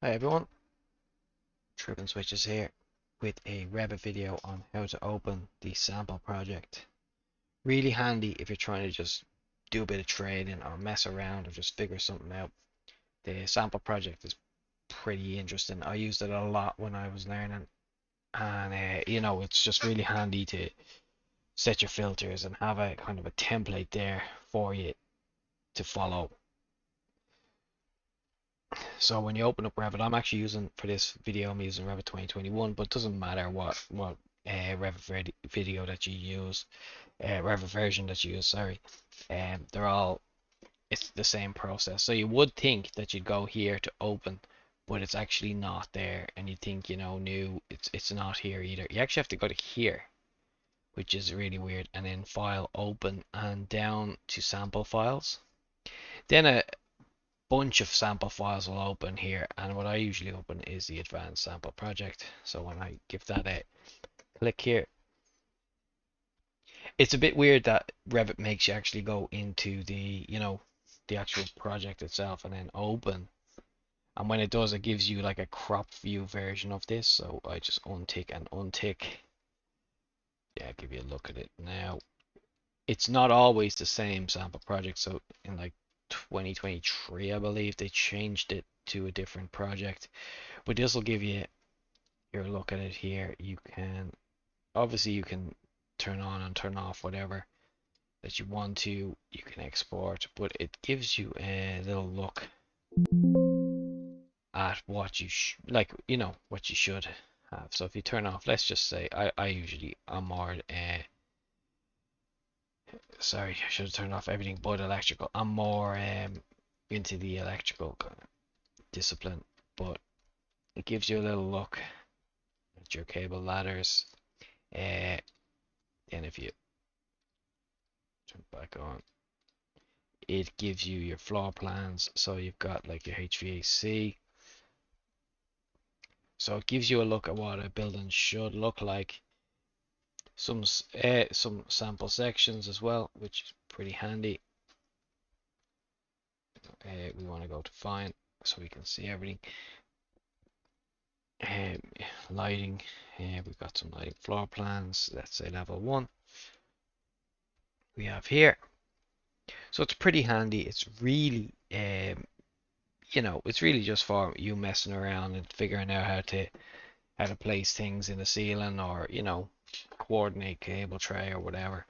Hi everyone, Trippin Switches here with a Revit video on how to open the sample project. Really handy if you're trying to just do a bit of trading or mess around or just figure something out. The sample project is pretty interesting. I used it a lot when I was learning, and it's just really handy to set your filters and have a kind of a template there for you to follow. So when you open up Revit, I'm actually using for this video, I'm using Revit 2021, but it doesn't matter what Revit video that you use, Revit version that you use, sorry. They're all, it's the same process. So you would think that you'd go here to open, but it's actually not there, and you think, new, it's not here either. You actually have to go to here, which is really weird, and then file open and down to sample files. Then a bunch of sample files will open here, and what I usually open is the advanced sample project. So when I give that a click here, it's a bit weird that Revit makes you actually go into the actual project itself and then open. And when it does, it gives you like a crop view version of this. So I just untick and untick. Yeah, I'll give you a look at it now. It's not always the same sample project. So in like 2023, I believe they changed it to a different project. But this will give you your look at it here. You can obviously you can turn on and turn off whatever that you want to. You can export, but it gives you a little look at what you like, what you should have. So if you turn off, let's just say I'm more sorry, I should have turned off everything but electrical. I'm more into the electrical kind of discipline, but it gives you a little look at your cable ladders. Uh, and if you turn back on, it gives you your floor plans. So you've got like your HVAC. So it gives you a look at what a building should look like. Some sample sections as well, which is pretty handy. We want to go to fine so we can see everything. Um, Lighting. We've got some lighting floor plans. Let's say level 1. We have here. So it's pretty handy. It's really it's really just for you messing around and figuring out how to place things in the ceiling, or coordinate cable tray or whatever.